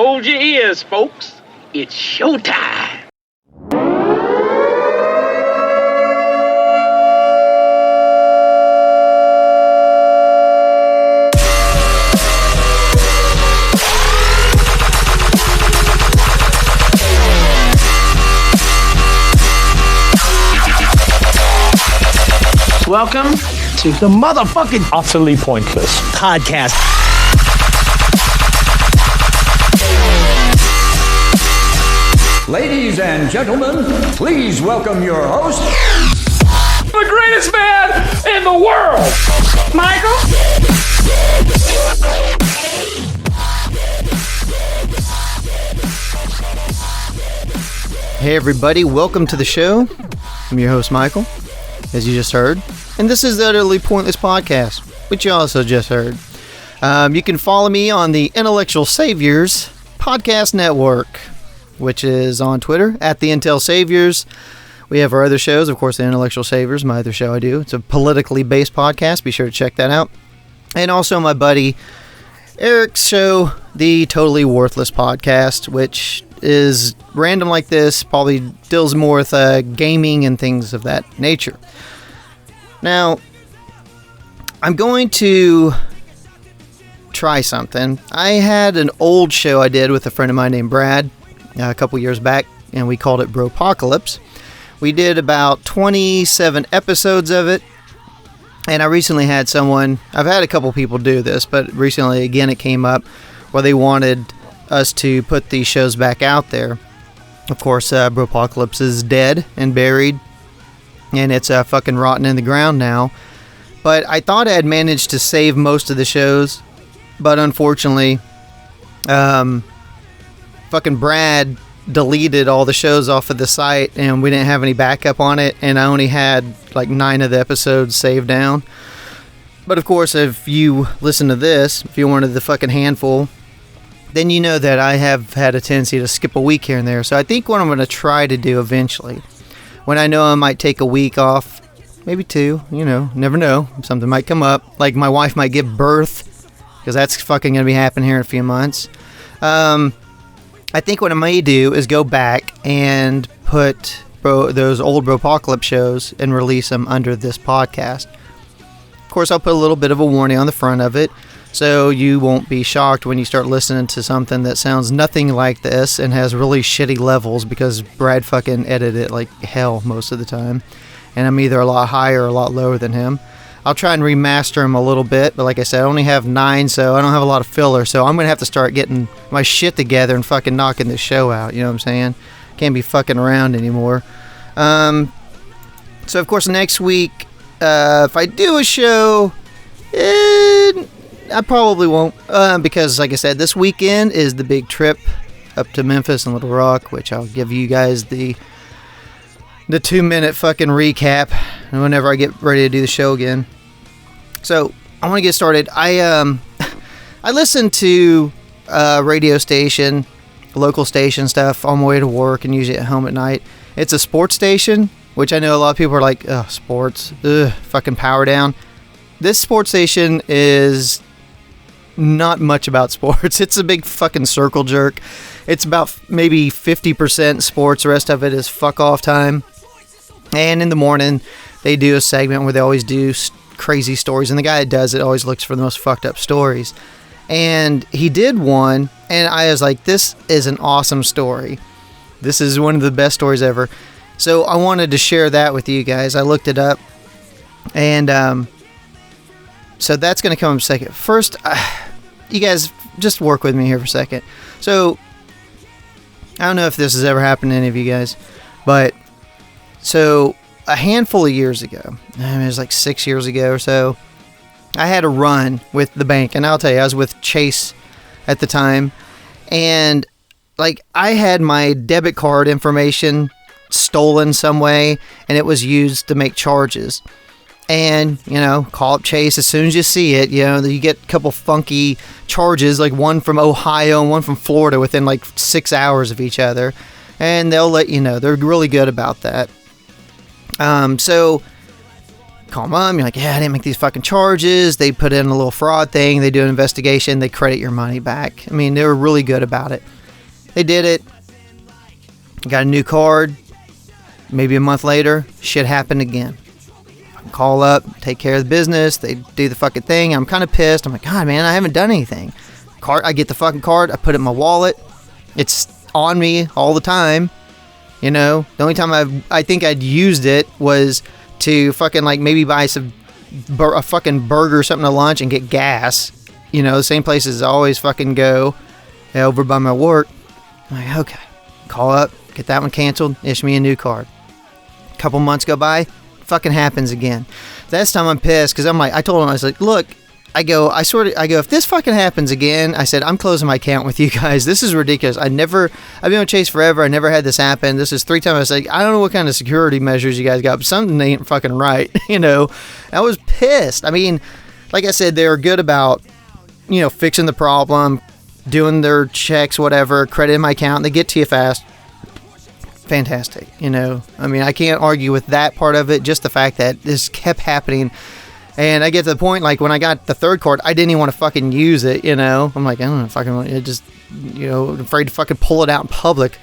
Hold your ears, folks. It's showtime. Welcome to the motherfucking utterly pointless podcast. Ladies and gentlemen, please welcome your host, the greatest man in the world, Michael. Hey everybody, welcome to the show. I'm your host Michael, as you just heard, and this is the Utterly Pointless Podcast, which you also just heard. You can follow me on the Intellectual Saviors Podcast Network, which is on Twitter, at the Intel Saviors. We have our other shows, of course, the Intellectual Saviors, my other show I do. It's a politically based podcast. Be sure to check that out. And also my buddy Eric's show, the Totally Worthless Podcast, which is random like this, probably deals more with gaming and things of that nature. Now, I'm going to try something. I had an old show I did with a friend of mine named Brad a couple years back, and we called it Bropocalypse. We did about 27 episodes of it, and I recently had someone, I've had a couple people do this, but recently again it came up where they wanted us to put these shows back out there. Of course, Bropocalypse is dead and buried, and it's fucking rotten in the ground now. But I thought I had managed to save most of the shows, but unfortunately, fucking Brad deleted all the shows off of the site, and we didn't have any backup on it, and I only had like 9 of the episodes saved down. But of course, if you listen to this, if you're one of the fucking handful, then you know that I have had a tendency to skip a week here and there. So I think what I'm going to try to do eventually, when I know I might take a week off, maybe 2, you know, never know, something might come up, like my wife might give birth, because that's fucking going to be happening here in a few months. I think what I may do is go back and put those old Bropocalypse shows and release them under this podcast. Of course, I'll put a little bit of a warning on the front of it, so you won't be shocked when you start listening to something that sounds nothing like this and has really shitty levels, because Brad fucking edited it like hell most of the time, and I'm either a lot higher or a lot lower than him. I'll try and remaster them a little bit, but like I said, I only have 9, so I don't have a lot of filler, so I'm going to have to start getting my shit together and fucking knocking this show out, you know what I'm saying? Can't be fucking around anymore. So of course next week, if I do a show, I probably won't, because like I said, this weekend is the big trip up to Memphis and Little Rock, which I'll give you guys the 2-minute fucking recap whenever I get ready to do the show again. So I want to get started. I listen to radio station, local station stuff on my way to work and usually at home at night. It's a sports station, which I know a lot of people are like, oh, sports, fucking power down. This sports station is not much about sports. It's a big fucking circle jerk. It's about maybe 50% sports. The rest of it is fuck off time. And in the morning, they do a segment where they always do crazy stories. And the guy that does it always looks for the most fucked up stories. And he did one, and I was like, this is an awesome story. This is one of the best stories ever. So I wanted to share that with you guys. I looked it up. And so that's going to come in a second. First, you guys just work with me here for a second. So I don't know if this has ever happened to any of you guys, but so a handful of years ago, it was like 6 years ago or so, I had a run with the bank, and I'll tell you, I was with Chase at the time, and like I had my debit card information stolen some way, and it was used to make charges. And, you know, call up Chase as soon as you see it. You know, you get a couple funky charges, like one from Ohio and one from Florida within like 6 hours of each other. And they'll let you know. They're really good about that. So call mom. You're like, yeah, I didn't make these fucking charges. They put in a little fraud thing. They do an investigation. They credit your money back. I mean, they were really good about it. They did it. Got a new card. Maybe a month later, shit happened again. Call up, take care of the business. They do the fucking thing. I'm kind of pissed. I'm like, God, man, I haven't done anything. I get the fucking card. I put it in my wallet. It's on me all the time. You know, the only time I think I'd used it was to fucking like maybe buy a fucking burger or something to lunch and get gas. You know, the same places I always fucking go over by my work. I'm like, okay, call up, get that one canceled, issue me a new card. A couple months go by, fucking happens again. This time I'm pissed because I'm like, I told him, I was like, look, I go, if this fucking happens again, I said, I'm closing my account with you guys. This is ridiculous. I've been on Chase forever. I never had this happen. This is 3 times. I was like, I don't know what kind of security measures you guys got, but something ain't fucking right. You know, I was pissed. I mean, like I said, they're good about, you know, fixing the problem, doing their checks, whatever, crediting my account. They get to you fast. Fantastic. You know, I mean, I can't argue with that part of it. Just the fact that this kept happening. And I get to the point, like, when I got the third card, I didn't even want to fucking use it, you know? I'm like, I don't know, fucking, it just, you know, afraid to fucking pull it out in public.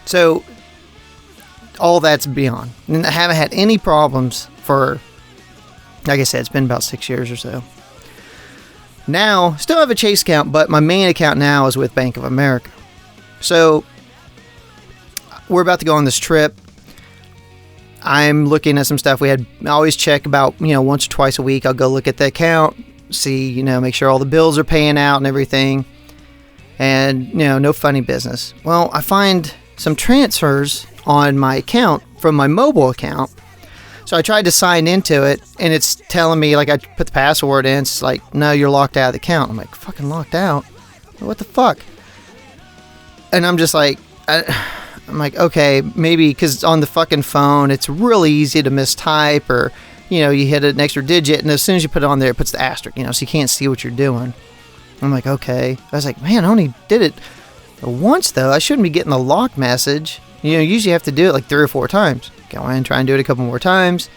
So, all that's beyond. And I haven't had any problems for, like I said, it's been about 6 years or so. Now, still have a Chase account, but my main account now is with Bank of America. So, we're about to go on this trip. I'm looking at some stuff. I always check about, you know, once or twice a week. I'll go look at the account, see, you know, make sure all the bills are paying out and everything. And, you know, no funny business. Well, I find some transfers on my account from my mobile account. So I tried to sign into it, and it's telling me, like, I put the password in. It's like, no, you're locked out of the account. I'm like, fucking locked out? What the fuck? And I'm just like, I'm like, okay, maybe because on the fucking phone, it's really easy to mistype, or, you know, you hit an extra digit, and as soon as you put it on there, it puts the asterisk, you know, so you can't see what you're doing. I'm like, okay. I was like, man, I only did it once, though. I shouldn't be getting the lock message. You know, usually you have to do it like 3 or 4 times. Go in, try and do it a couple more times.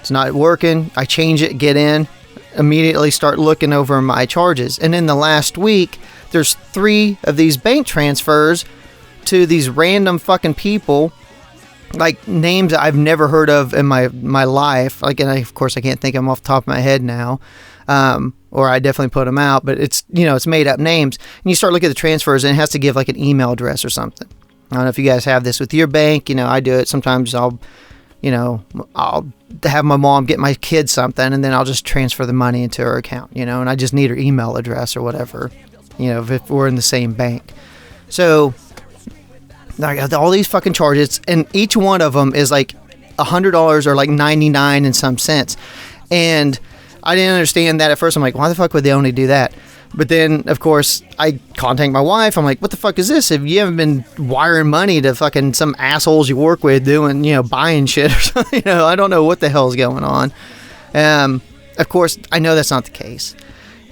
It's not working. I change it, get in, immediately start looking over my charges. And in the last week, there's 3 of these bank transfers to these random fucking people, like names I've never heard of in my life. Like, and of course I can't think of them off the top of my head now, or I definitely put them out. But it's, you know, it's made up names, and you start looking at the transfers, and it has to give like an email address or something. I don't know if you guys have this with your bank. You know, I do it sometimes. I'll have my mom get my kid something, and then I'll just transfer the money into her account. You know, and I just need her email address or whatever. You know, if we're in the same bank, so. I got all these fucking charges, and each one of them is like $100 or like 99 and some cents. And I didn't understand that at first. I'm like, why the fuck would they only do that? But then, of course, I contact my wife. I'm like, what the fuck is this? If you haven't been wiring money to fucking some assholes you work with doing, you know, buying shit or something, you know, I don't know what the hell is going on. Of course, I know that's not the case.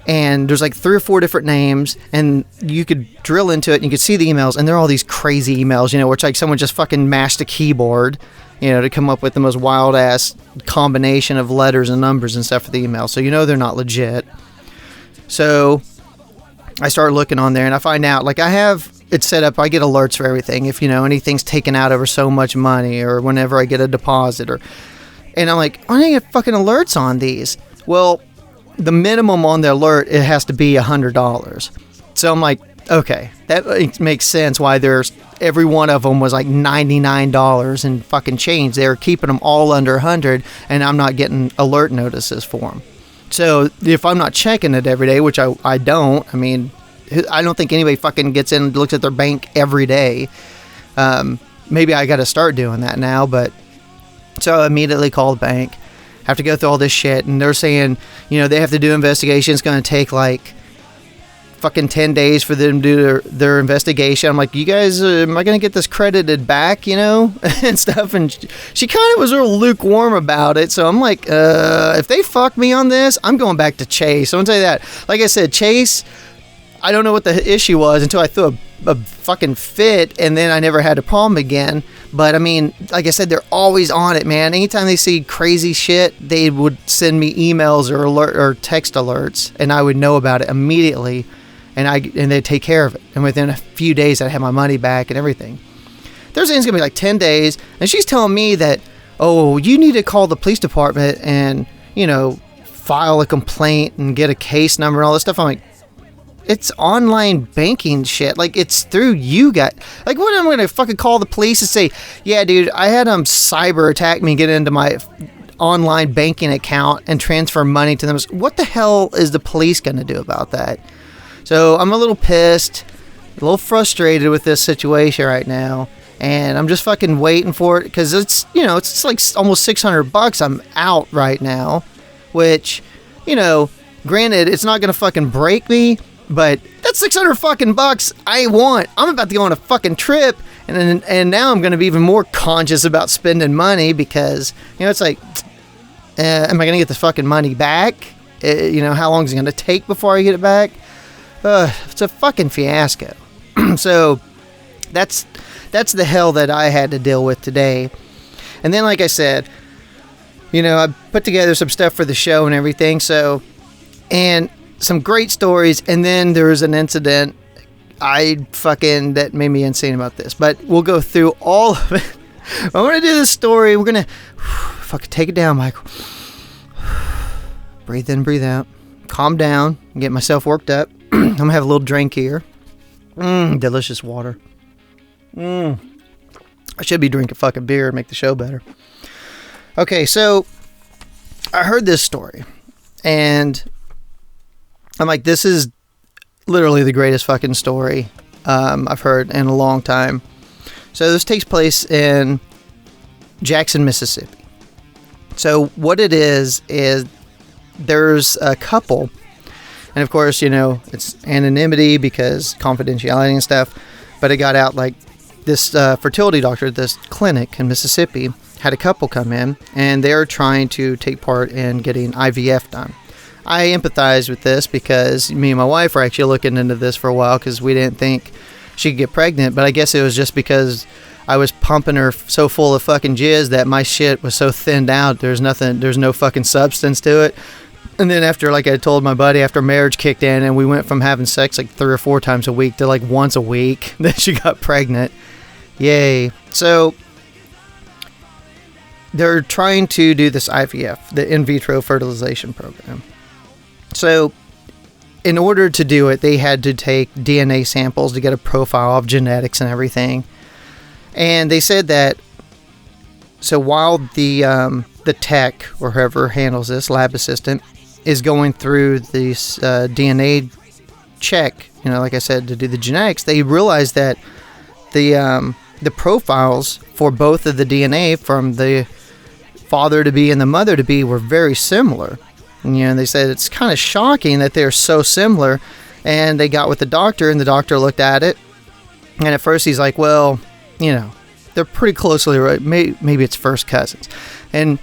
And there's like 3 or 4 different names, and you could drill into it and you could see the emails, and they're all these crazy emails, you know, where it's like someone just fucking mashed a keyboard, you know, to come up with the most wild ass combination of letters and numbers and stuff for the email. So, you know, they're not legit. So I start looking on there, and I find out, like, I have it set up, I get alerts for everything. If, you know, anything's taken out over so much money, or whenever I get a deposit, and I'm like, I didn't get fucking alerts on these. Well, the minimum on the alert, it has to be $100. So I'm like, okay, that makes sense why there's every one of them was like $99 and fucking change. They're keeping them all under 100, and I'm not getting alert notices for them. So if I'm not checking it every day, which I don't, I mean, I don't think anybody fucking gets in and looks at their bank every day. Maybe I got to start doing that now, but so I immediately called the bank. Have to go through all this shit, and they're saying, you know, they have to do investigation. It's going to take like fucking 10 days for them to do their investigation. I'm like, you guys, am I going to get this credited back, you know, and stuff? And she kind of was real lukewarm about it. So I'm like, if they fuck me on this, I'm going back to Chase. I want to tell you that. Like I said, Chase, I don't know what the issue was until I threw a fucking fit, and then I never had a problem again. But I mean, like I said, they're always on it, man. Anytime they see crazy shit, they would send me emails or text alerts, and I would know about it immediately, and they'd take care of it. And within a few days, I'd have my money back and everything. They're saying it's gonna be like 10 days, and she's telling me that, oh, you need to call the police department and, you know, file a complaint and get a case number and all this stuff. I'm like, it's online banking shit. Like, it's through you guys. Like, what am I gonna fucking call the police and say, yeah, dude, I had cyber attack me, get into my online banking account and transfer money to them? What the hell is the police gonna do about that? So I'm a little pissed, a little frustrated with this situation right now, and I'm just fucking waiting for it, because it's, you know, it's like almost $600 I'm out right now, which, you know, granted, it's not gonna fucking break me, but that's 600 fucking bucks I want. I'm about to go on a fucking trip, and now I'm gonna be even more conscious about spending money, because, you know, it's like, am I gonna get the fucking money back? You know, how long is it gonna take before I get it back? It's a fucking fiasco. So that's the hell that I had to deal with today. And then, like I said, you know, I put together some stuff for the show and everything. So, and some great stories. And then there was an incident that made me insane about this. But we'll go through all of it. I'm going to do this story. We're going to fucking take it down, Michael. Breathe in, breathe out. Calm down. Get myself worked up. I'm going to have a little drink here. Delicious water. I should be drinking fucking beer and make the show better. Okay, so I heard this story, and I'm like, this is literally the greatest fucking story I've heard in a long time. So this takes place in Jackson, Mississippi. So what it is there's a couple, and of course, you know, it's anonymity because confidentiality and stuff, but it got out like this fertility doctor at this clinic in Mississippi had a couple come in, and they're trying to take part in getting IVF done. I empathize with this because me and my wife were actually looking into this for a while because we didn't think she could get pregnant, but I guess it was just because I was pumping her so full of fucking jizz that my shit was so thinned out, there's no fucking substance to it. And then after, like I told my buddy, after marriage kicked in and we went from having sex like 3 or 4 times a week to like once a week, then she got pregnant. Yay. So they're trying to do this IVF, the in vitro fertilization program. So in order to do it, they had to take DNA samples to get a profile of genetics and everything. And they said that, so while the tech, or whoever handles this, lab assistant, is going through this DNA check, you know, like I said, to do the genetics, they realized that the profiles for both of the DNA from the father to be and the mother to be were very similar. And, you know, they said it's kind of shocking that they're so similar. And they got with the doctor, and the doctor looked at it, and at first he's like, well, you know, they're pretty closely right. Maybe it's first cousins. And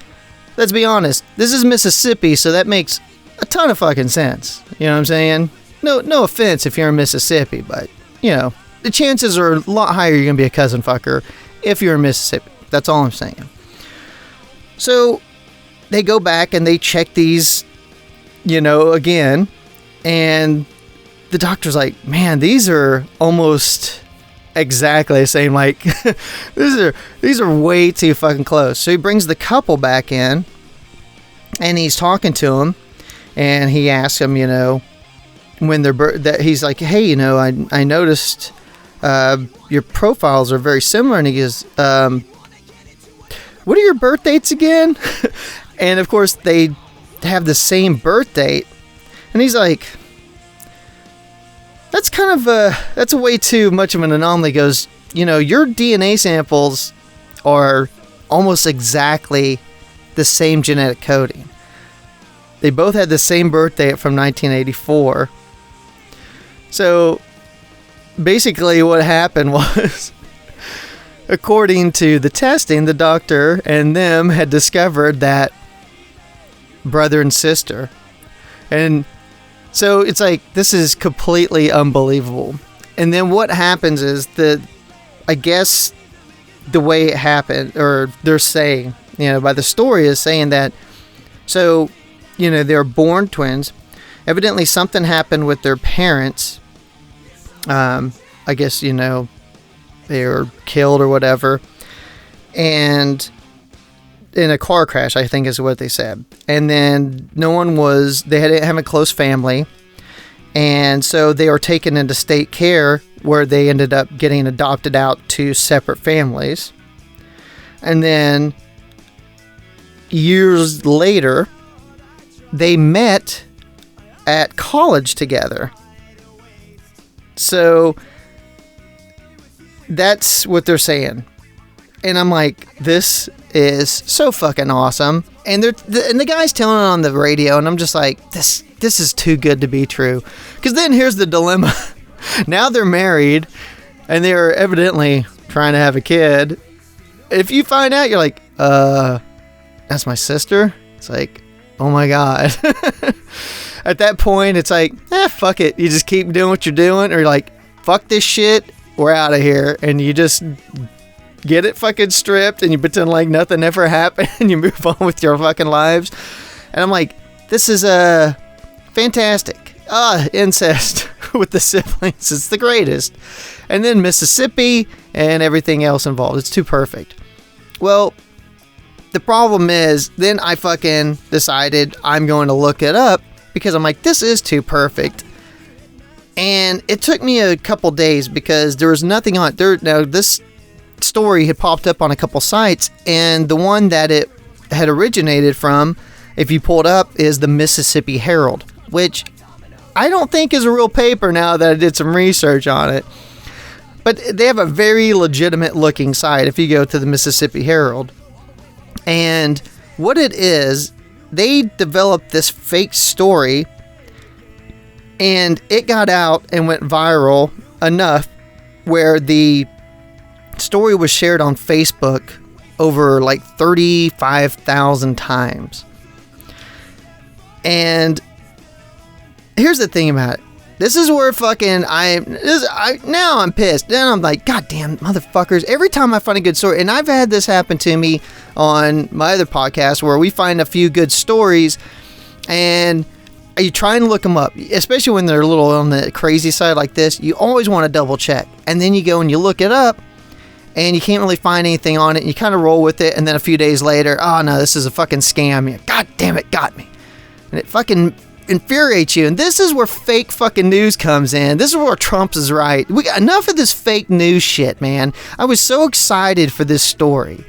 let's be honest, this is Mississippi, so that makes a ton of fucking sense. You know what I'm saying? No offense if you're in Mississippi, but, you know, the chances are a lot higher you're going to be a cousin fucker if you're in Mississippi. That's all I'm saying. So they go back and they check these, you know, again, and the doctor's like, man, these are almost exactly the same. Like, these are way too fucking close. So he brings the couple back in, and he's talking to them, and he asks them, you know, when they're that he's like, hey, you know, I noticed your profiles are very similar, and he goes, what are your birth dates again? And of course they have the same birth date, and he's like, that's kind of that's a way too much of an anomaly. He goes, you know, your DNA samples are almost exactly the same genetic coding. They both had the same birth date from 1984. So basically what happened was, according to the testing, the doctor and them had discovered that brother and sister. And So it's like, this is completely unbelievable. And then what happens is I guess the way it happened, or they're saying, by the story is saying that, so, they're born twins. Evidently something happened with their parents. I guess, they were killed or whatever. And in a car crash, I think is what they said. And then they didn't have a close family. And so they were taken into state care, where they ended up getting adopted out to separate families. And then years later, they met at college together. So that's what they're saying. And I'm like, this is so fucking awesome. And the guy's telling it on the radio, and I'm just like, this is too good to be true. Because then here's the dilemma. Now they're married, and they're evidently trying to have a kid. If you find out, you're like, that's my sister? It's like, oh my God. At that point, it's like, fuck it. You just keep doing what you're doing, or you're like, fuck this shit, we're out of here. And you just get it fucking stripped, and you pretend like nothing ever happened, and you move on with your fucking lives. And I'm like, this is fantastic. Incest with the siblings. It's the greatest. And then Mississippi and everything else involved. It's too perfect. Well, the problem is, then I fucking decided I'm going to look it up, because I'm like, this is too perfect. And it took me a couple days, because there was nothing on it. Now, this story had popped up on a couple sites, and the one that it had originated from, if you pull it up, is the Mississippi Herald, which I don't think is a real paper now that I did some research on it. But they have a very legitimate looking site if you go to the Mississippi Herald. And what it is, they developed this fake story, and it got out and went viral enough where the story was shared on Facebook over like 35,000 times. And here's the thing about it. This is where fucking now I'm pissed. Now I'm like, God damn motherfuckers. Every time I find a good story, and I've had this happen to me on my other podcast, where we find a few good stories, and you try and look them up, especially when they're a little on the crazy side like this. You always want to double check, and then you go and you look it up, and you can't really find anything on it, and you kind of roll with it, and then a few days later, oh no, this is a fucking scam. God damn it, got me. And it fucking infuriates you. And this is where fake fucking news comes in. This is where Trump is right. We got enough of this fake news shit, man. I was so excited for this story,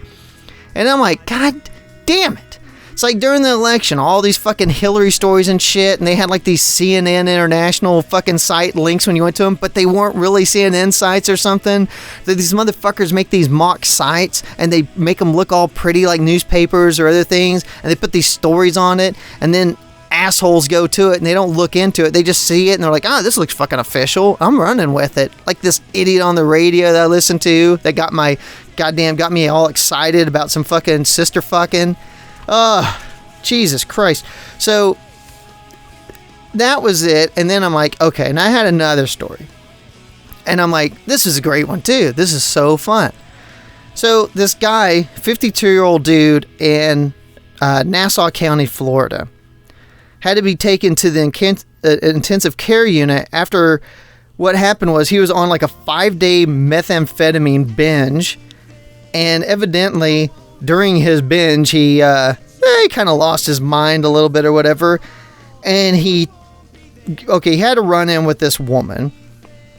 and I'm like, God damn it. It's like during the election, all these fucking Hillary stories and shit, and they had like these CNN International fucking site links when you went to them, but they weren't really CNN sites or something. These motherfuckers make these mock sites, and they make them look all pretty like newspapers or other things, and they put these stories on it, and then assholes go to it, and they don't look into it. They just see it, and they're like, this looks fucking official. I'm running with it. Like this idiot on the radio that I listened to that got me all excited about some fucking sister fucking. Jesus Christ. So that was it. And then I'm like, okay. And I had another story, and I'm like, this is a great one too. This is so fun. So this guy, 52-year-old dude in Nassau County, Florida, had to be taken to the intensive care unit after what happened was he was on like a 5-day methamphetamine binge, and evidently during his binge he kind of lost his mind a little bit or whatever, and he had a run-in with this woman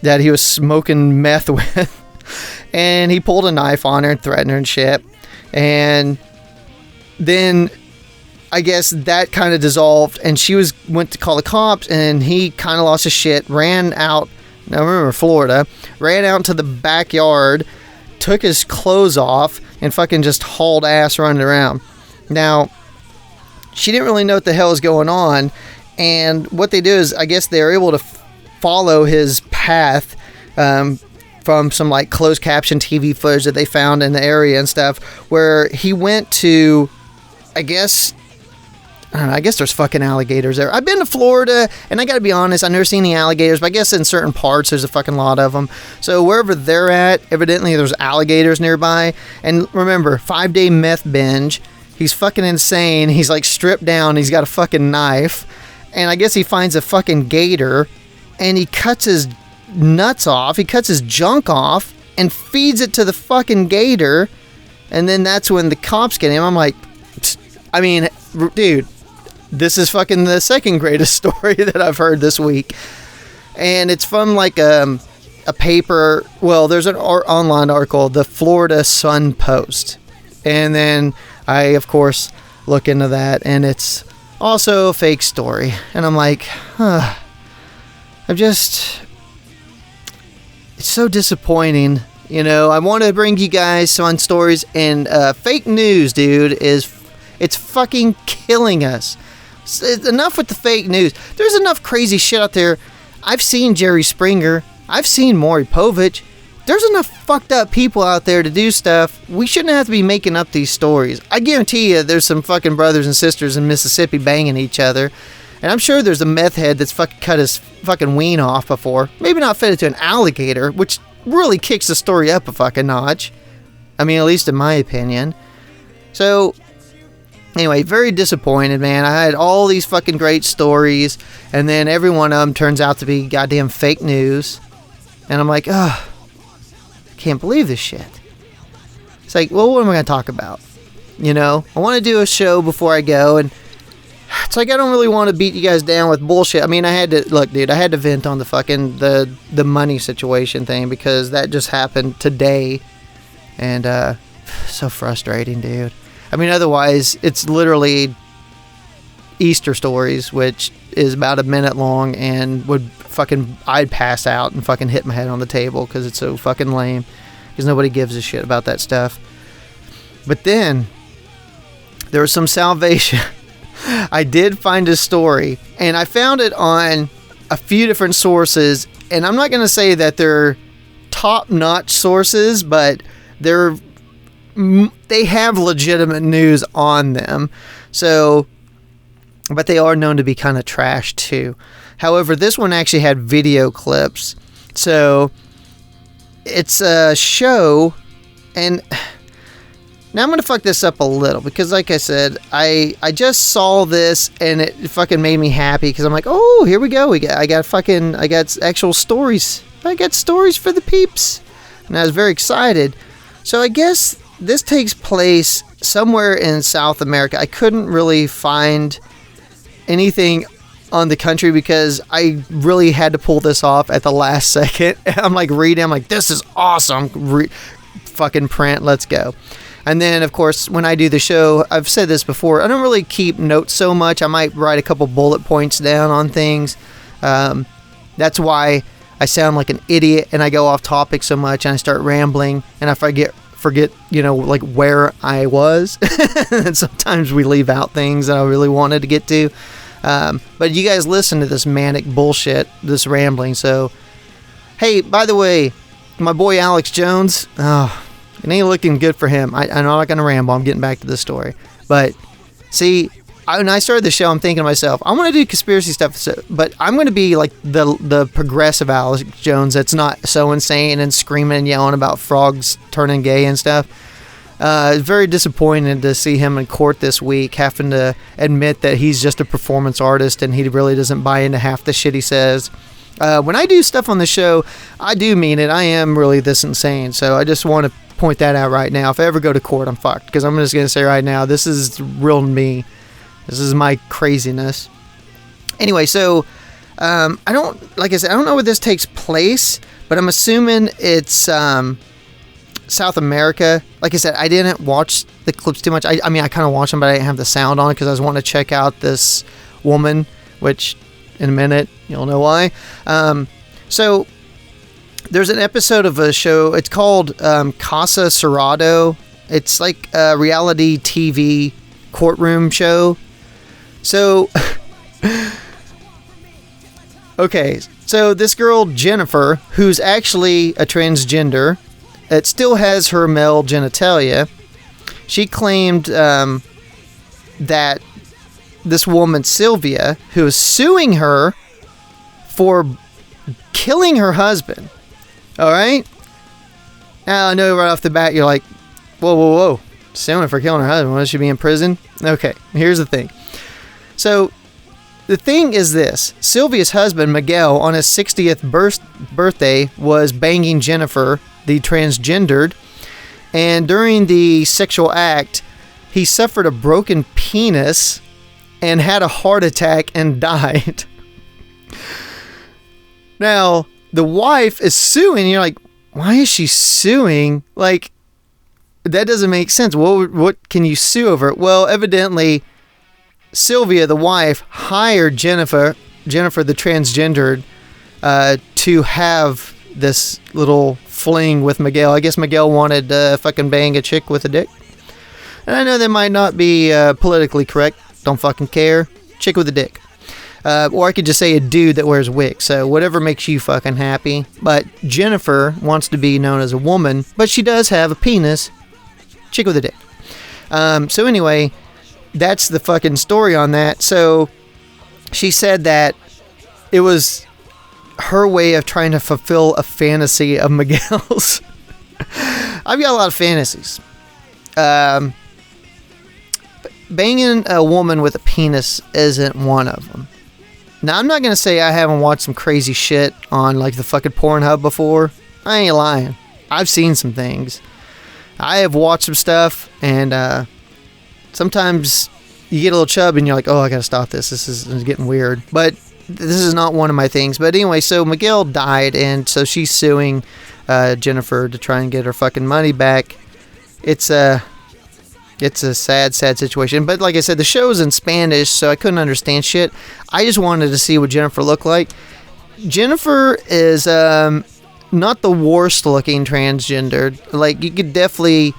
that he was smoking meth with, and he pulled a knife on her and threatened her and shit, and then I guess that kind of dissolved, and she went to call the cops, and he kind of lost his shit, ran out. Now remember, Florida, ran out to the backyard, took his clothes off, and fucking just hauled ass running around. Now, she didn't really know what the hell was going on, and what they do is, I guess they're able to follow his path from some like closed caption TV footage that they found in the area and stuff, where he went to, I guess, I don't know, I guess there's fucking alligators there. I've been to Florida, and I gotta be honest, I've never seen any alligators, but I guess in certain parts there's a fucking lot of them. So wherever they're at, evidently there's alligators nearby. And remember, 5-day meth binge. He's fucking insane. He's like stripped down. He's got a fucking knife. And I guess he finds a fucking gator, and he cuts his nuts off. He cuts his junk off and feeds it to the fucking gator. And then that's when the cops get him. I'm like, I mean, dude, this is fucking the second greatest story that I've heard this week. And it's from like a paper. Well, there's an online article, the Florida Sun Post. And then I, of course, look into that, and it's also a fake story. And I'm like, it's so disappointing. You know, I want to bring you guys some stories, and fake news, dude, it's fucking killing us. Enough with the fake news. There's enough crazy shit out there. I've seen Jerry Springer. I've seen Maury Povich. There's enough fucked up people out there to do stuff. We shouldn't have to be making up these stories. I guarantee you there's some fucking brothers and sisters in Mississippi banging each other. And I'm sure there's a meth head that's fucking cut his fucking ween off before. Maybe not fed it to an alligator, which really kicks the story up a fucking notch. I mean, at least in my opinion. So, anyway, very disappointed, man. I had all these fucking great stories, and then every one of them turns out to be goddamn fake news. And I'm like, I can't believe this shit. It's like, well, what am I going to talk about? You know, I want to do a show before I go, and it's like I don't really want to beat you guys down with bullshit. I mean, I had to vent on the fucking the money situation thing, because that just happened today, and so frustrating, dude. I mean, otherwise it's literally Easter stories, which is about a minute long, and I'd pass out and fucking hit my head on the table because it's so fucking lame, because nobody gives a shit about that stuff. But then there was some salvation. I did find a story, and I found it on a few different sources, and I'm not going to say that they're top-notch sources, but they have legitimate news on them. So, but they are known to be kind of trash too. However, this one actually had video clips. So, it's a show, and now I'm going to fuck this up a little, because like I said, I just saw this and it fucking made me happy, because I'm like, oh, here we go. I got actual stories. I got stories for the peeps. And I was very excited. So I guess this takes place somewhere in South America. I couldn't really find anything on the country because I really had to pull this off at the last second. I'm like reading, I'm like, this is awesome. Fucking print, let's go. And then, of course, when I do the show, I've said this before, I don't really keep notes so much. I might write a couple bullet points down on things. That's why I sound like an idiot and I go off topic so much and I start rambling, and I forget, like where I was. And sometimes we leave out things that I really wanted to get to. But you guys listen to this manic bullshit, this rambling. So, hey, by the way, my boy Alex Jones, it ain't looking good for him. I'm not going to ramble. I'm getting back to the story. But, see, when I started the show, I'm thinking to myself, I want to do conspiracy stuff, but I'm going to be like the progressive Alex Jones that's not so insane and screaming and yelling about frogs turning gay and stuff. Very disappointed to see him in court this week, having to admit that he's just a performance artist and he really doesn't buy into half the shit he says. When I do stuff on the show, I do mean it. I am really this insane. So I just want to point that out right now. If I ever go to court, I'm fucked, because I'm just going to say right now, this is real me. This is my craziness. Anyway, so I don't know where this takes place, but I'm assuming it's South America. Like I said, I didn't watch the clips too much. I mean, I kind of watched them, but I didn't have the sound on because I was wanting to check out this woman, which in a minute you'll know why. So there's an episode of a show. It's called Casa Cerrado. It's like a reality TV courtroom show. So, okay, so this girl, Jennifer, who's actually a transgender, it still has her male genitalia. She claimed that this woman, Sylvia, who is suing her for killing her husband. All right? Now, I know right off the bat, you're like, whoa. Suing her for killing her husband. Will she be in prison? Okay, here's the thing. So, the thing is this. Sylvia's husband, Miguel, on his 60th birthday, was banging Jennifer, the transgendered. And during the sexual act, he suffered a broken penis and had a heart attack and died. Now, the wife is suing. You're like, why is she suing? Like, that doesn't make sense. What can you sue over? Well, evidently, Sylvia, the wife, hired Jennifer the transgendered, to have this little fling with Miguel. I guess Miguel wanted to fucking bang a chick with a dick. And I know that might not be politically correct. Don't fucking care. Chick with a dick. Or I could just say a dude that wears wigs. So whatever makes you fucking happy. But Jennifer wants to be known as a woman, but she does have a penis. Chick with a dick. So anyway, that's the fucking story on that. So she said that it was her way of trying to fulfill a fantasy of Miguel's. I've got a lot of fantasies. Banging a woman with a penis isn't one of them. Now, I'm not going to say I haven't watched some crazy shit on like the fucking Pornhub before. I ain't lying. I've seen some things. I have watched some stuff, and sometimes you get a little chub and you're like, oh, I got to stop this. This is getting weird. But this is not one of my things. But anyway, so Miguel died, and so she's suing Jennifer to try and get her fucking money back. It's a sad situation. But like I said, the show's in Spanish, so I couldn't understand shit. I just wanted to see what Jennifer looked like. Jennifer is not the worst looking transgendered. Like, you could definitely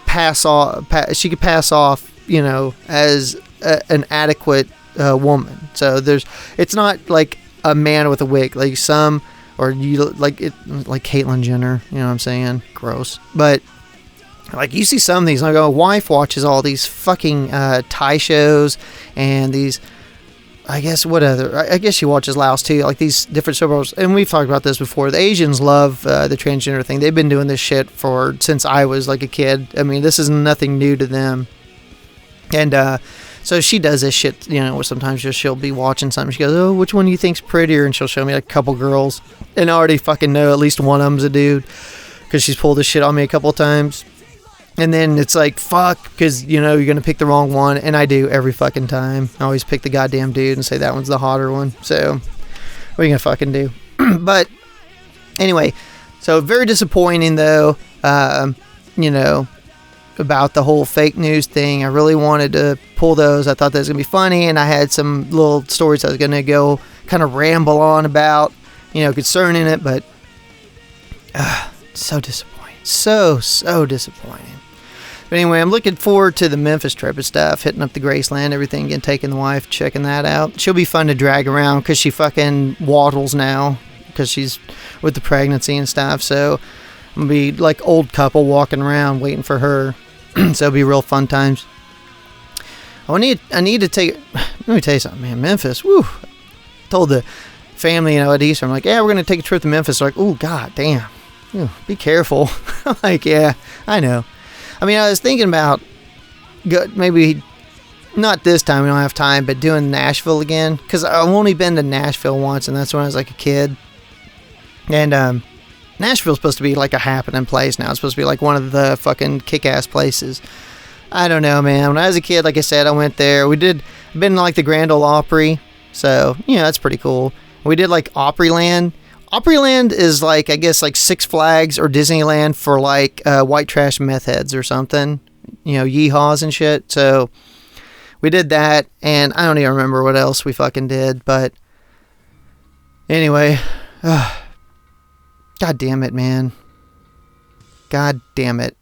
pass off, she could pass off, you know, as an adequate woman. So it's not like a man with a wig, like some, or you like it, like Caitlyn Jenner, you know what I'm saying? Gross. But like, you see some of these, like, my wife watches all these fucking Thai shows and these, I guess she watches Laos too, like these different soap, and we've talked about this before. The Asians love the transgender thing. They've been doing this shit since I was like a kid. I mean, this is nothing new to them. And so she does this shit, you know, where sometimes she'll be watching something. She goes, oh, which one do you think's prettier? And she'll show me like a couple girls, and I already fucking know at least one of them's a dude, because she's pulled this shit on me a couple of times. And then it's like, fuck, because, you know, you're going to pick the wrong one. And I do every fucking time. I always pick the goddamn dude and say that one's the hotter one. So, what are you going to fucking do? But, anyway, so very disappointing, though, you know, about the whole fake news thing. I really wanted to pull those. I thought that was going to be funny. And I had some little stories I was going to go kind of ramble on about, you know, concerning it. But, so disappointing. So disappointing. But anyway, I'm looking forward to the Memphis trip and stuff, hitting up the Graceland, everything, and taking the wife, checking that out. She'll be fun to drag around because she fucking waddles now because she's with the pregnancy and stuff. So I'm going to be like old couple walking around waiting for her. So it'll be real fun times. I need to take, let me tell you something, man. Memphis, woo. Told the family, you know, at Easter, I'm like, yeah, we're going to take a trip to Memphis. They're like, oh, god damn. Be careful. I'm like, yeah, I know. I mean, I was thinking about maybe not this time, we don't have time, but doing Nashville again, because I've only been to Nashville once, and that's when I was like a kid. And Nashville's supposed to be like a happening place now. It's supposed to be like one of the fucking kick-ass places. I don't know, man. When I was a kid, like I said, I went there. Been to like the Grand Ole Opry, so, you know, that's pretty cool. We did like Opryland. Opryland is like, I guess, like Six Flags or Disneyland for like white trash meth heads or something, you know, yeehaws and shit. So we did that, and I don't even remember what else we fucking did, but anyway, god damn it, man. God damn it.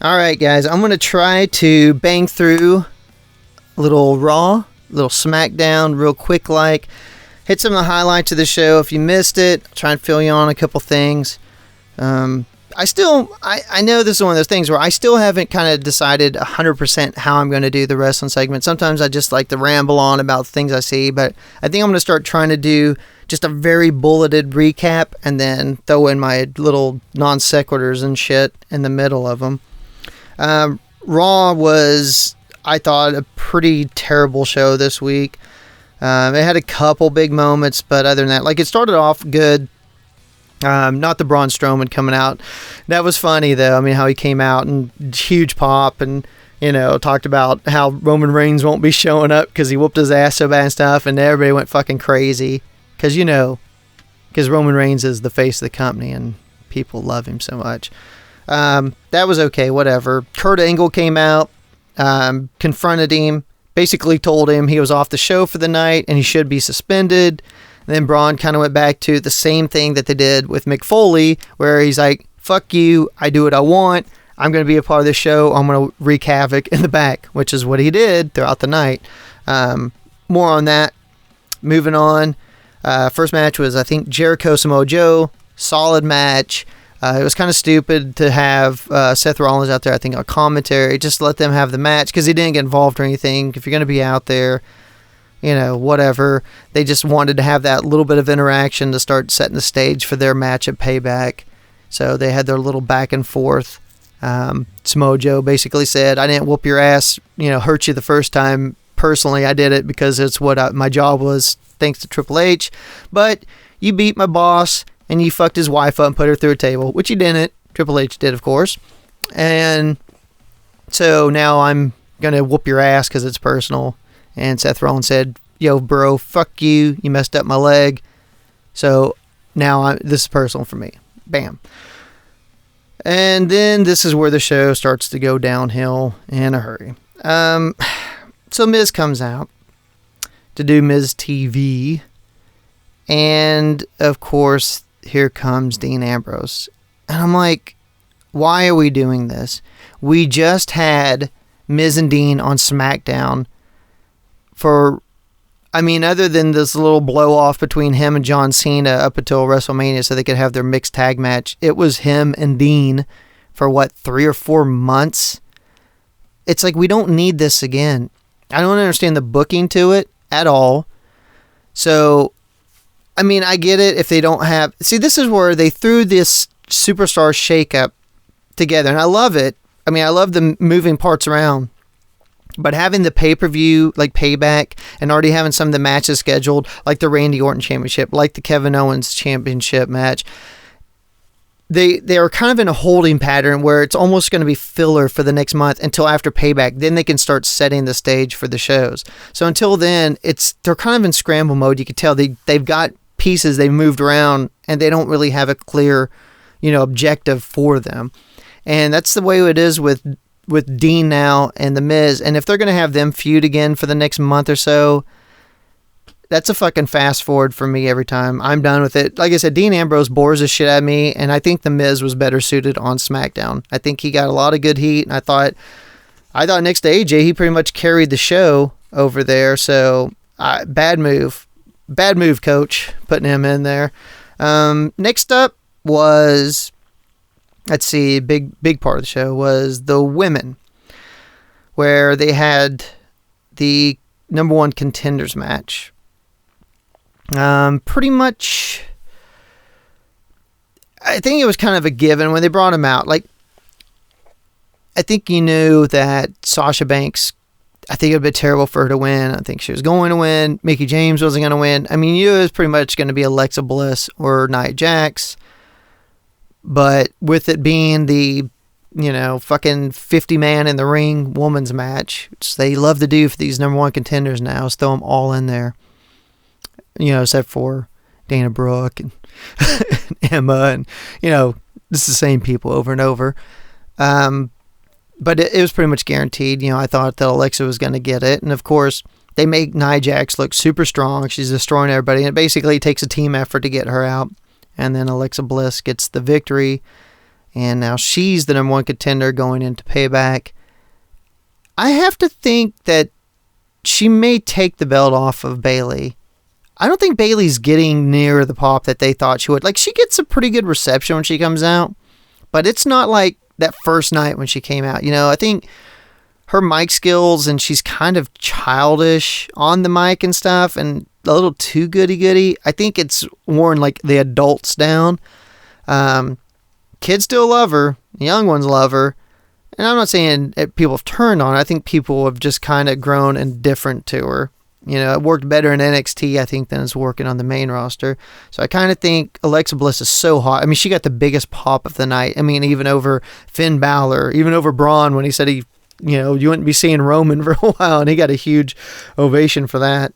All right, guys, I'm going to try to bang through a little Raw, a little SmackDown, real quick like. Hit some of the highlights of the show. If you missed it, try and fill you on a couple things. I know this is one of those things where I still haven't kind of decided 100% how I'm going to do the wrestling segment. Sometimes I just like to ramble on about things I see, but I think I'm going to start trying to do just a very bulleted recap and then throw in my little non sequiturs and shit in the middle of them. Raw was, I thought, a pretty terrible show this week. It had a couple big moments, but other than that, like, it started off good. Not the Braun Strowman coming out. That was funny, though. I mean, how he came out and huge pop and, talked about how Roman Reigns won't be showing up because he whooped his ass so bad and stuff, and everybody went fucking crazy. Because Roman Reigns is the face of the company and people love him so much. That was okay, whatever. Kurt Angle came out, confronted him, basically told him he was off the show for the night and he should be suspended. And then Braun kind of went back to the same thing that they did with Mick Foley, where he's like, fuck you, I do what I want, I'm going to be a part of the show, I'm going to wreak havoc in the back, which is what he did throughout the night. More on that. Moving on. First match was, I think, Jericho Samoa Joe. Solid match. It was kind of stupid to have Seth Rollins out there, I think, on commentary. Just let them have the match because he didn't get involved or anything. If you're going to be out there, whatever. They just wanted to have that little bit of interaction to start setting the stage for their match at Payback. So they had their little back and forth. Samoa Joe basically said, I didn't whoop your ass, hurt you the first time. Personally, I did it because it's what my job was, thanks to Triple H. But you beat my boss and you fucked his wife up and put her through a table, which he didn't. Triple H did, of course. And so now I'm going to whoop your ass because it's personal. And Seth Rollins said, yo, bro, fuck you. You messed up my leg. So now this is personal for me. Bam. And then this is where the show starts to go downhill in a hurry. So Miz comes out to do Miz TV. And, of course, here comes Dean Ambrose. And I'm like, why are we doing this? We just had Miz and Dean on SmackDown other than this little blow off between him and John Cena up until WrestleMania so they could have their mixed tag match. It was him and Dean for 3 or 4 months. It's like, we don't need this again. I don't understand the booking to it at all. So, I get it if they don't have... See, this is where they threw this superstar shakeup together, and I love it. I love the moving parts around. But having the pay-per-view, like Payback, and already having some of the matches scheduled, like the Randy Orton Championship, like the Kevin Owens Championship match, they are kind of in a holding pattern where it's almost going to be filler for the next month until after Payback. Then they can start setting the stage for the shows. So until then, they're kind of in scramble mode. You can tell they've got pieces they've moved around, and they don't really have a clear, objective for them. And that's the way it is with Dean now and The Miz. And if they're going to have them feud again for the next month or so, that's a fucking fast forward for me every time. I'm done with it. Like I said, Dean Ambrose bores the shit out of me, and I think The Miz was better suited on SmackDown. I think he got a lot of good heat, and I thought next to AJ, he pretty much carried the show over there. So bad move, coach, putting him in there. Next up was, let's see, big part of the show was the women, where they had the number 1 contenders match. Pretty much, I think it was kind of a given when they brought him out. Like, I think you knew that Sasha Banks, I think it would be terrible for her to win. I think she was going to win. Mickie James wasn't going to win. You knew it was pretty much going to be Alexa Bliss or Nia Jax. But with it being the, fucking 50 man in the ring women's match, which they love to do for these number 1 contenders now, is throw them all in there. Except for Dana Brooke and Emma and, it's the same people over and over. But it was pretty much guaranteed. I thought that Alexa was going to get it. And of course, they make Nia Jax look super strong. She's destroying everybody. And it basically takes a team effort to get her out. And then Alexa Bliss gets the victory. and now she's the number one contender going into Payback. I have to think that she may take the belt off of Bayley. I don't think Bayley's getting near the pop that they thought she would. Like, she gets a pretty good reception when she comes out, but it's not like that first night when she came out. You know, I think her mic skills, and she's kind of childish on the mic and stuff, and a little too goody-goody. I think it's worn, like, the adults down. Kids still love her. Young ones love her. And I'm not saying people have turned on her. I think people have just kind of grown indifferent to her. You know, it worked better in NXT, I think, than it's working on the main roster. So I kind of think Alexa Bliss is so hot. I mean, she got the biggest pop of the night. I mean, even over Finn Balor, even over Braun when he said you wouldn't be seeing Roman for a while, and he got a huge ovation for that.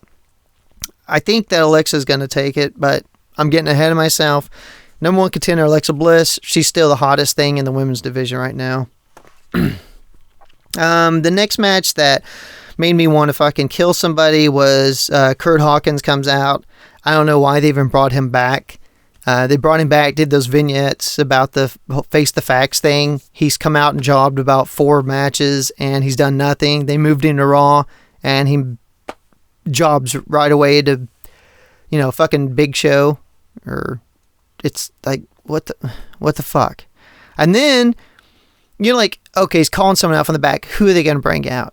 I think that Alexa's going to take it, but I'm getting ahead of myself. Number one contender, Alexa Bliss. She's still the hottest thing in the women's division right now. The next match that made me want to fucking kill somebody was Kurt Hawkins comes out. I don't know why they even brought him back. They brought him back, did those vignettes about the face the facts thing. He's come out and jobbed about 4 matches, and he's done nothing. They moved him to Raw, and he jobs right away to, fucking Big Show. Or it's like, what the fuck? And then you're like, okay, he's calling someone out from the back. Who are they going to bring out,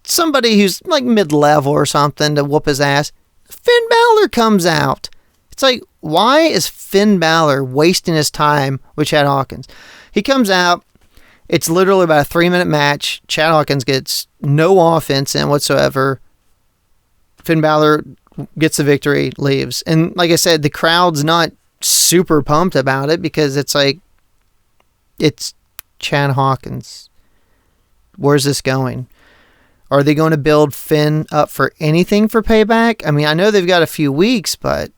Somebody who's like mid-level or something to whoop his ass. Finn Balor comes out. It's like, why is Finn Balor wasting his time with Chad Hawkins? He comes out. It's literally about a 3-minute match. Chad Hawkins gets no offense in whatsoever. Finn Balor gets the victory, leaves. And like I said, the crowd's not super pumped about it because it's like, it's Chad Hawkins. Where's this going? Are they going to build Finn up for anything for Payback? I mean, I know they've got a few weeks, but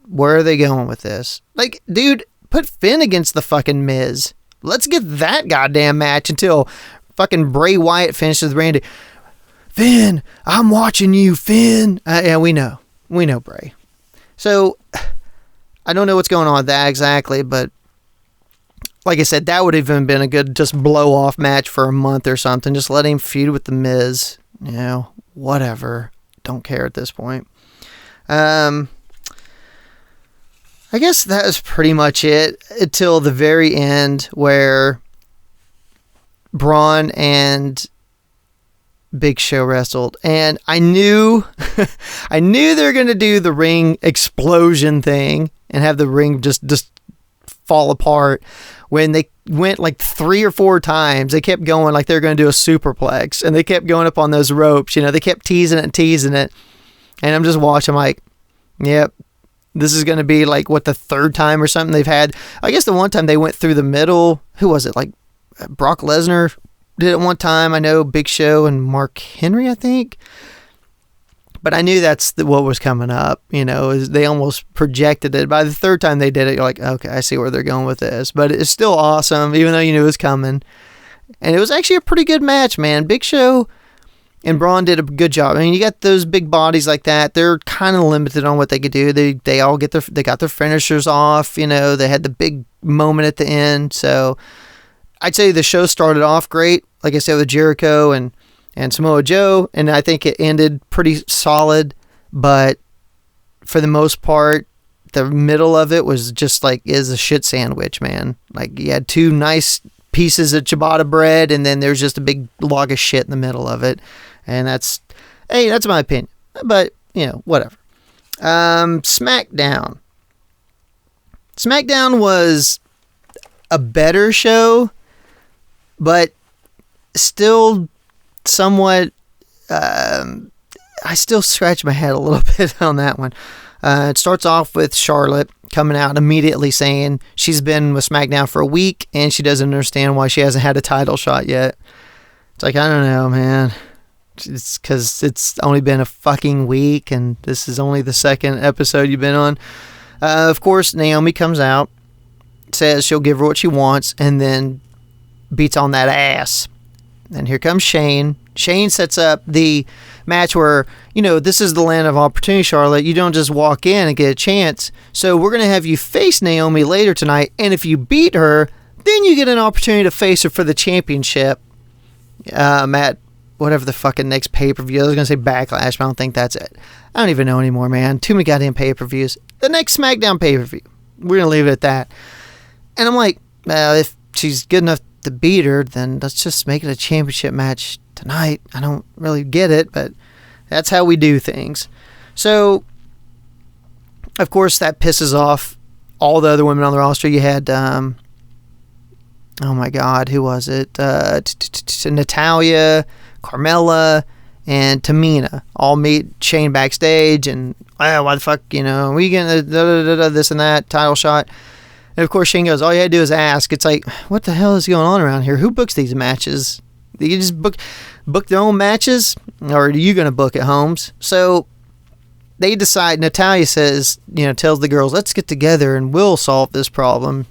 where are they going with this? Like, dude, put Finn against the fucking Miz. Let's get that goddamn match until fucking Bray Wyatt finishes Randy. Finn, I'm watching you, Finn. Yeah, we know. We know Bray. So, I don't know what's going on with that exactly, but like I said, that would have even been a good just blow-off match for a month or something. Just let him feud with the Miz. Whatever. Don't care at this point. I guess that was pretty much it until the very end where Braun and Big Show wrestled. And I knew they were going to do the ring explosion thing and have the ring just fall apart. When they went like 3 or 4 times, they kept going like they were going to do a superplex, and they kept going up on those ropes. They kept teasing it. And I'm just watching like, yep, this is going to be like, what, the 3rd time or something they've had. I guess the one time they went through the middle, who was it? Like Brock Lesnar did it one time. I know Big Show and Mark Henry, I think. But I knew that's what was coming up, they almost projected it. By the 3rd time they did it, you're like, okay, I see where they're going with this. But it's still awesome, even though you knew it was coming. And it was actually a pretty good match, man. Big Show and Braun did a good job. I mean, you got those big bodies like that. They're kind of limited on what they could do. They all got their finishers off, they had the big moment at the end. So I'd say the show started off great, like I said, with Jericho and Samoa Joe, and I think it ended pretty solid, but for the most part, the middle of it was just like, is a shit sandwich, man. Like, you had 2 nice pieces of ciabatta bread, and then there's just a big log of shit in the middle of it, and that's my opinion, but, whatever. SmackDown was a better show, but still somewhat, I still scratch my head a little bit on that one. It starts off with Charlotte coming out immediately saying she's been with SmackDown for a week and she doesn't understand why she hasn't had a title shot yet. It's like, I don't know, man. It's because it's only been a fucking week and this is only the 2nd episode you've been on. Of course, Naomi comes out, says she'll give her what she wants, and then beats on that ass. And here comes Shane. Shane sets up the match where, this is the land of opportunity, Charlotte. You don't just walk in and get a chance. So we're going to have you face Naomi later tonight. And if you beat her, Then you get an opportunity to face her for the championship at whatever the fucking next pay-per-view. I was going to say Backlash, but I don't think that's it. I don't even know anymore, man. Too many goddamn pay-per-views. The next SmackDown pay-per-view. We're going to leave it at that. And I'm like, well, if she's good enough to beat her, then let's just make it a championship match tonight. I don't really get it, but that's how we do things. So, of course, that pisses off all the other women on the roster. You had, oh my God, who was it? Natalya, Carmella, and Tamina all meet Shane backstage, and why the fuck, we getting this and that title shot. And of course, Shane goes, all you had to do is ask. It's like, what the hell is going on around here? Who books these matches? Do you just book their own matches? Or are you going to book it, Holmes? So they decide, Natalya says, tells the girls, let's get together and we'll solve this problem.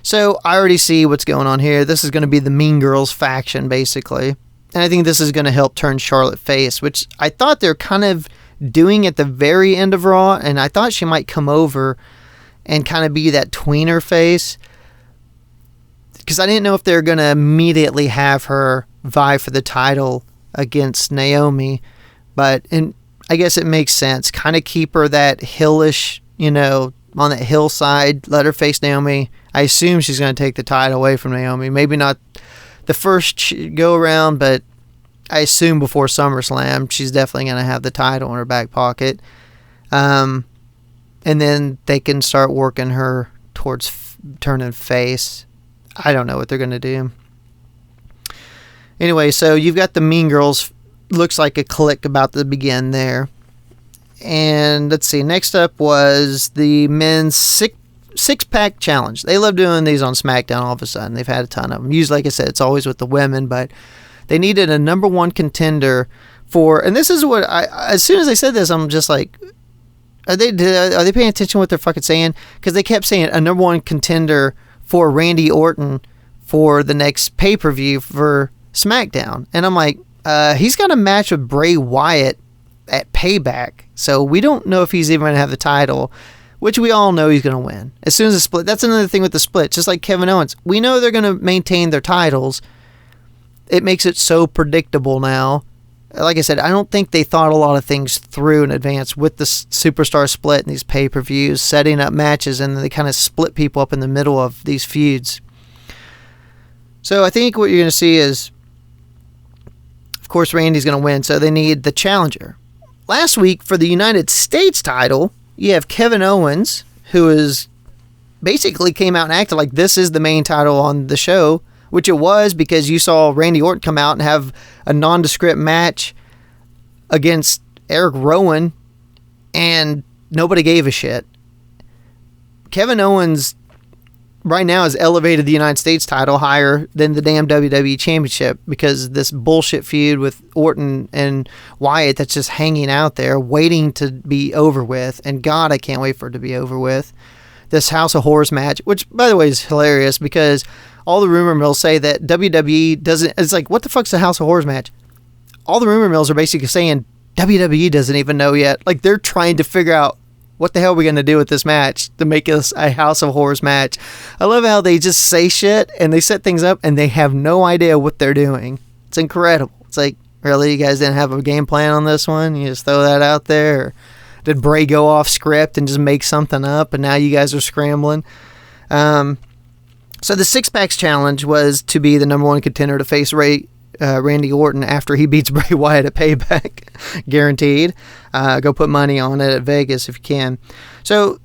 So I already see what's going on here. This is going to be the Mean Girls faction, basically. And I think this is going to help turn Charlotte face, which I thought they're kind of doing at the very end of Raw. And I thought she might come over and kind of be that tweener face, because I didn't know if they're going to immediately have her vie for the title against Naomi, but I guess it makes sense. Kind of keep her that hillish, on that hillside, let her face Naomi. I assume she's going to take the title away from Naomi. Maybe not the first go around, but I assume before SummerSlam, she's definitely going to have the title in her back pocket. And then they can start working her towards turning face. I don't know what they're going to do. Anyway, so you've got the Mean Girls. Looks like a clique about to begin there. And let's see. Next up was the men's six-pack challenge. They love doing these on SmackDown all of a sudden. They've had a ton of them. Usually, like I said, it's always with the women. But they needed a number one contender for... And this is what... as soon as I said this, I'm just like... Are they paying attention to what they're fucking saying? Because they kept saying a number one contender for Randy Orton for the next pay-per-view for SmackDown. And I'm like, he's got a match with Bray Wyatt at Payback. So we don't know if he's even going to have the title, which we all know he's going to win. As soon as the split, that's another thing with the split. Just like Kevin Owens. We know they're going to maintain their titles. It makes it so predictable now. Like I said, I don't think they thought a lot of things through in advance with the superstar split and these pay-per-views, setting up matches, and they kind of split people up in the middle of these feuds. So I think what you're going to see is, of course, Randy's going to win, so they need the challenger. Last week, for the United States title, you have Kevin Owens, who is basically came out and acted like this is the main title on the show, which it was, because you saw Randy Orton come out and have a nondescript match against Eric Rowan, and nobody gave a shit. Kevin Owens right now has elevated the United States title higher than the damn WWE Championship, because this bullshit feud with Orton and Wyatt that's just hanging out there waiting to be over with. And God, I can't wait for it to be over with. This House of Horrors match, which by the way is hilarious, because all the rumor mills say that WWE doesn't... It's like, what the fuck's a House of Horrors match? All the rumor mills are basically saying WWE doesn't even know yet. Like, they're trying to figure out what the hell are we going to do with this match to make us a House of Horrors match. I love how they just say shit and they set things up and they have no idea what they're doing. It's incredible. It's like, really? You guys didn't have a game plan on this one? You just throw that out there? Or did Bray go off script and just make something up and now you guys are scrambling? So the six-packs challenge was to be the number one contender to face Randy Orton after he beats Bray Wyatt at Payback. Guaranteed. Go put money on it at Vegas if you can. So,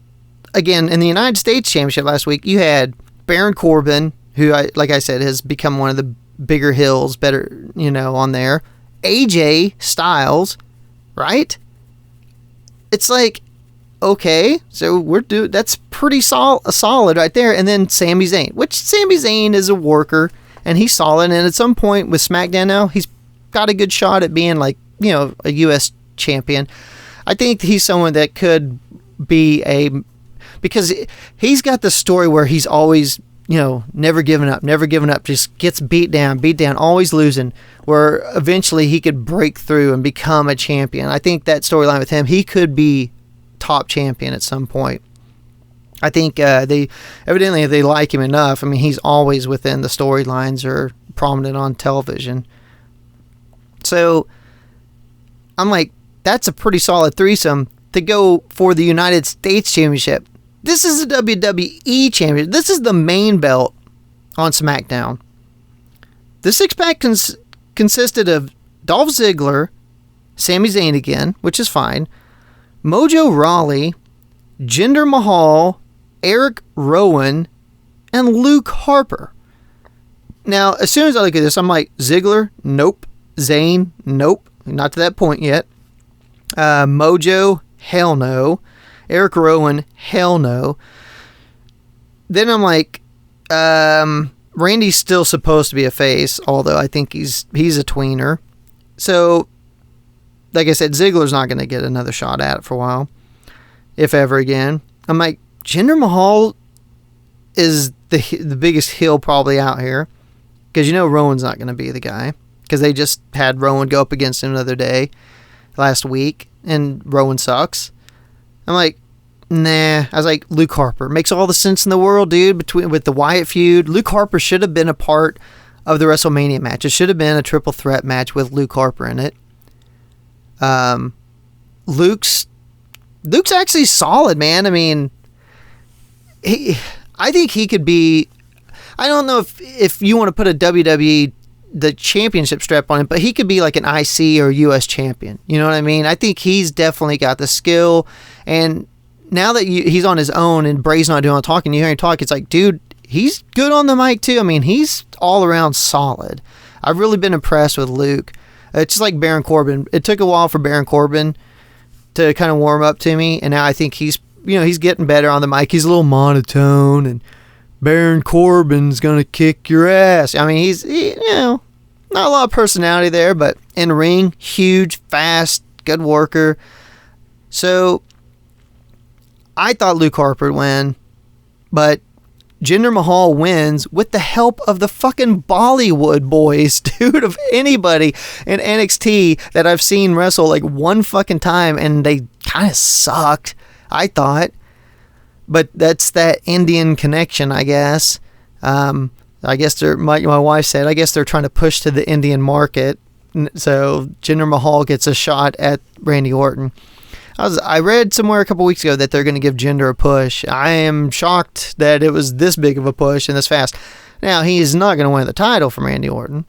again, in the United States Championship last week, you had Baron Corbin, who, like I said, has become one of the bigger hills, better, on there. AJ Styles, right? It's like... Okay, so that's pretty solid right there. And then Sami Zayn, which Sami Zayn is a worker and he's solid. And at some point with SmackDown now, he's got a good shot at being like, a U.S. champion. I think he's someone that could be because he's got the story where he's always, never giving up, just gets beat down, always losing, where eventually he could break through and become a champion. I think that storyline with him, he could be top champion at some point. I think they evidently if they like him enough. I mean, he's always within the storylines or prominent on television. So I'm like, that's a pretty solid threesome to go for the United States Championship. This is the WWE Championship. This is the main belt on SmackDown. The six-pack consisted of Dolph Ziggler, Sami Zayn again, which is fine, Mojo Rawley, Jinder Mahal, Eric Rowan, and Luke Harper. Now, as soon as I look at this, I'm like, Ziggler? Nope. Zayn? Nope. Not to that point yet. Mojo? Hell no. Eric Rowan? Hell no. Then I'm like, Randy's still supposed to be a face, although I think he's a tweener. So, like I said, Ziggler's not going to get another shot at it for a while, if ever again. I'm like, Jinder Mahal is the biggest heel probably out here, because you know Rowan's not going to be the guy, because they just had Rowan go up against him the other day, last week, and Rowan sucks. I'm like, nah. I was like, Luke Harper. Makes all the sense in the world, dude, with the Wyatt feud. Luke Harper should have been a part of the WrestleMania match. It should have been a triple threat match with Luke Harper in it. Luke's actually solid, man. I mean, I think he could be, I don't know if you want to put a WWE, the championship strap on him, but he could be like an IC or US champion. You know what I mean? I think he's definitely got the skill, and now that he's on his own and Bray's not doing all the talking, you hear him talk, it's like, dude, he's good on the mic too. I mean, he's all around solid. I've really been impressed with Luke. It's just like Baron Corbin. It took a while for Baron Corbin to kind of warm up to me, and now I think he's getting better on the mic. He's a little monotone, and Baron Corbin's gonna kick your ass. I mean, he's not a lot of personality there, but in the ring, huge, fast, good worker. So I thought Luke Harper would win, but Jinder Mahal wins with the help of the fucking Bollywood boys, dude, of anybody in NXT that I've seen wrestle like one fucking time, and they kind of sucked, I thought. But that's that Indian connection, I guess. I guess my wife said, I guess they're trying to push to the Indian market. So Jinder Mahal gets a shot at Randy Orton. I read somewhere a couple weeks ago that they're going to give Jinder a push. I am shocked that it was this big of a push and this fast. Now, he is not going to win the title from Randy Orton.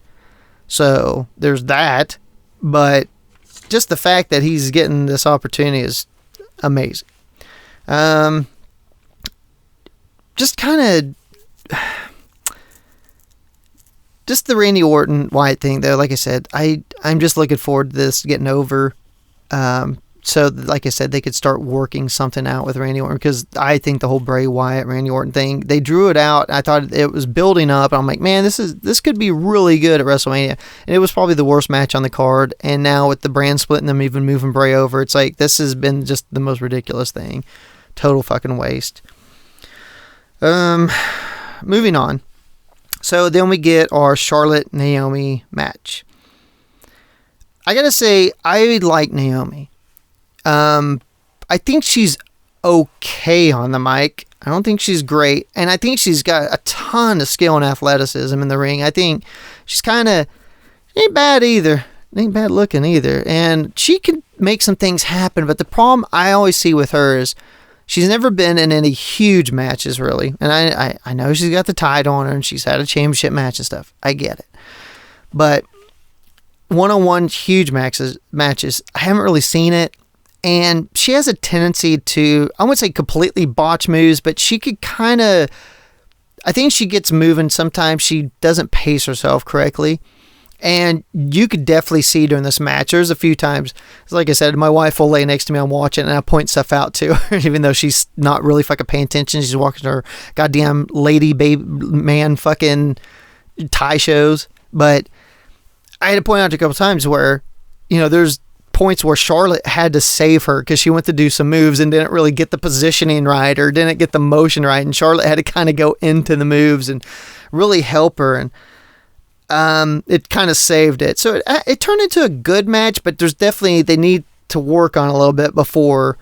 So there's that. But just the fact that he's getting this opportunity is amazing. Just kind of, just the Randy Orton Wyatt thing, though. Like I said, I'm just looking forward to this getting over. So, like I said, they could start working something out with Randy Orton, because I think the whole Bray Wyatt Randy Orton thing, they drew it out. I thought it was building up. I'm like, man, this could be really good at WrestleMania. And it was probably the worst match on the card. And now with the brand split and them even moving Bray over, it's like, this has been just the most ridiculous thing. Total fucking waste. Moving on. So then we get our Charlotte Naomi match. I gotta say, I like Naomi. I think she's okay on the mic. I don't think she's great. And I think she's got a ton of skill and athleticism in the ring. I think she's kind of, ain't bad either. Ain't bad looking either. And she can make some things happen. But the problem I always see with her is she's never been in any huge matches, really. And I know she's got the title on her and she's had a championship match and stuff. I get it. But one-on-one huge matches, I haven't really seen it. And she has a tendency to, I wouldn't say completely botch moves, but she could kind of, I think she gets moving. Sometimes she doesn't pace herself correctly. And you could definitely see during this match, there's a few times, like I said, my wife will lay next to me, I'm watching, and I point stuff out to her, even though she's not really fucking paying attention. She's watching her goddamn lady, baby, man fucking tie shows. But I had to point out a couple times where, there's points where Charlotte had to save her because she went to do some moves and didn't really get the positioning right or didn't get the motion right, and Charlotte had to kind of go into the moves and really help her, and it kind of saved it. So it turned into a good match, but there's definitely, they need to work on a little bit before.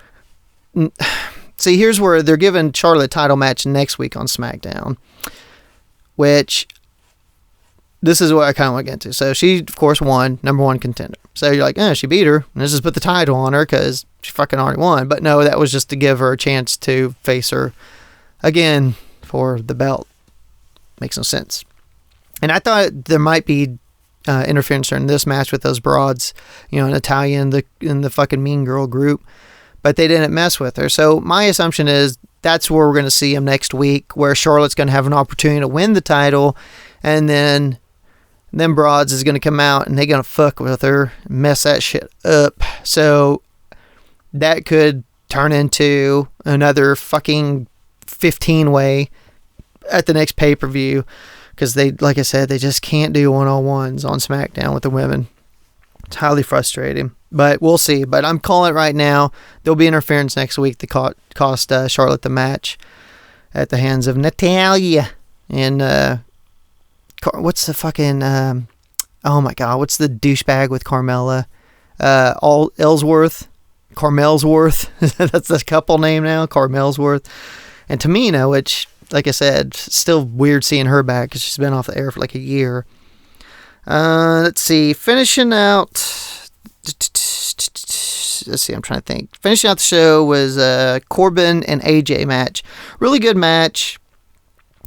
see, here's where they're giving Charlotte a title match next week on SmackDown, which this is what I kind of want to get into. So she, of course, won, number one contender. So you're like, she beat her. Let's just put the title on her because she fucking already won. But no, that was just to give her a chance to face her again for the belt. Makes no sense. And I thought there might be interference in this match with those broads, Natalya in the fucking Mean Girl group. But they didn't mess with her. So my assumption is that's where we're going to see him next week, where Charlotte's going to have an opportunity to win the title, and then broads is going to come out and they're going to fuck with her, mess that shit up. So that could turn into another fucking 15-way at the next pay-per-view, because they, like I said, they just can't do one-on-ones on SmackDown with the women. It's highly frustrating, but we'll see. But I'm calling it right now. There'll be interference next week that cost Charlotte the match at the hands of Natalya and what's the fucking oh my god, what's the douchebag with Carmella? Ellsworth, that's the couple name now, Carmellsworth, and Tamina, which, like I said, still weird seeing her back because she's been off the air for like a year. Let's see, finishing out. Let's see, I'm trying to think. Finishing out the show was Corbin and AJ match. Really good match.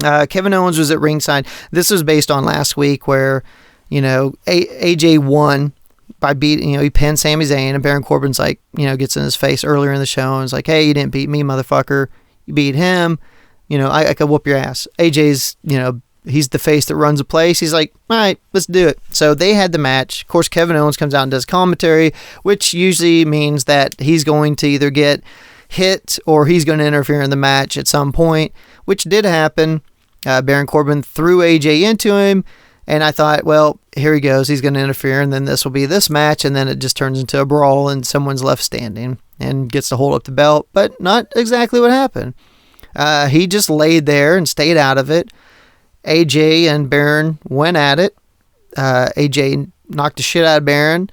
Kevin Owens was at ringside. This was based on last week where, AJ won by beating, he pinned Sami Zayn, and Baron Corbin's like, gets in his face earlier in the show and is like, hey, you didn't beat me, motherfucker. You beat him. I could whoop your ass. AJ's, he's the face that runs the place. He's like, all right, let's do it. So they had the match. Of course, Kevin Owens comes out and does commentary, which usually means that he's going to either get hit or he's going to interfere in the match at some point, which did happen. Baron Corbin threw AJ into him, and I thought, well, here he goes. He's going to interfere, and then this will be this match, and then it just turns into a brawl, and someone's left standing and gets to hold up the belt, but not exactly what happened. He just laid there and stayed out of it. AJ and Baron went at it. AJ knocked the shit out of Baron,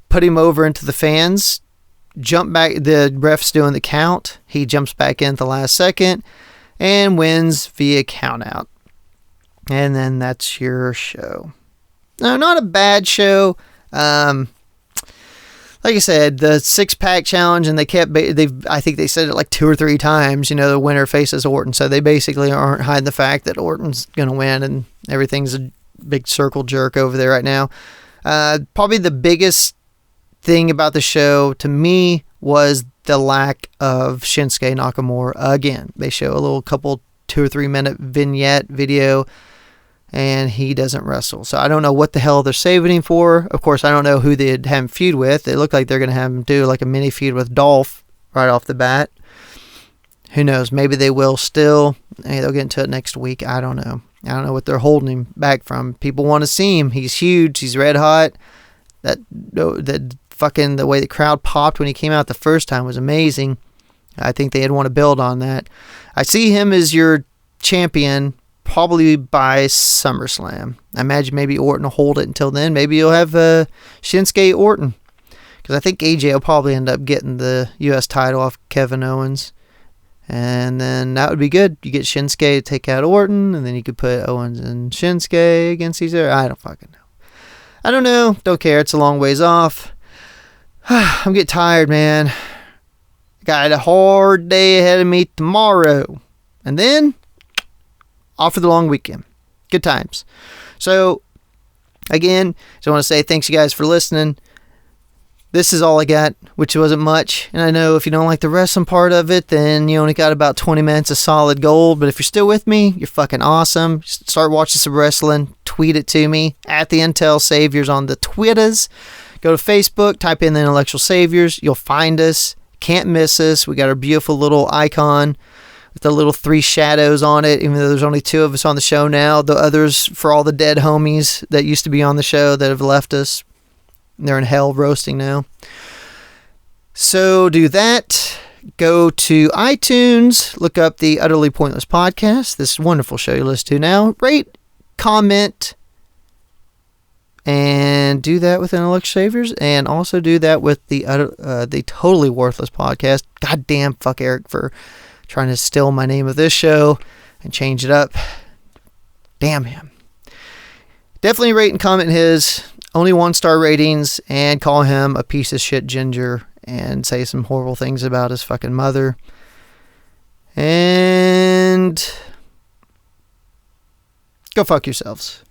put him over into the fans, jumped back. The ref's doing the count. He jumps back in at the last second and wins via count out. And then that's your show. No, not a bad show. Like I said, the 6-pack challenge, and I think they said it like 2 or 3 times, the winner faces Orton. So they basically aren't hiding the fact that Orton's going to win, and everything's a big circle jerk over there right now. Probably the biggest thing about the show to me was the lack of Shinsuke Nakamura again. They show a little couple 2 or 3 minute vignette video, and he doesn't wrestle. So I don't know what the hell they're saving him for. Of course, I don't know who they'd have him feud with. It looked like they're going to have him do like a mini feud with Dolph right off the bat. Who knows? Maybe they will still. Maybe they'll get into it next week. I don't know. I don't know what they're holding him back from. People want to see him. He's huge. He's red hot. That fucking the way the crowd popped when he came out the first time was amazing. I think they'd want to build on that. I see him as your champion probably by SummerSlam. I imagine maybe Orton will hold it until then. Maybe you'll have Shinsuke Orton, because I think AJ will probably end up getting the U.S. title off Kevin Owens, and then that would be good. You get Shinsuke to take out Orton, and then you could put Owens and Shinsuke against each other. I don't fucking know. I don't know. Don't care. It's a long ways off. I'm getting tired, man. Got a hard day ahead of me tomorrow, and then off for the long weekend. Good times. So, again, just want to say thanks you guys for listening. This is all I got, which wasn't much. And I know if you don't like the wrestling part of it, then you only got about 20 minutes of solid gold. But if you're still with me, you're fucking awesome. Start watching some wrestling. Tweet it to me at the Intel Saviors on the Twitters. Go to Facebook, type in the Intellectual Saviors. You'll find us. Can't miss us. We got our beautiful little icon with the little 3 shadows on it, even though there's only 2 of us on the show now. The others, for all the dead homies that used to be on the show that have left us, they're in hell roasting now. So do that. Go to iTunes, look up the Utterly Pointless Podcast, this wonderful show you listen to now. Rate, comment, and do that with Intellect Saviors, and also do that with the Totally Worthless podcast. Goddamn, fuck Eric for trying to steal my name of this show and change it up. Damn him. Definitely rate and comment his. Only 1-star ratings, and call him a piece of shit ginger and say some horrible things about his fucking mother. And go fuck yourselves.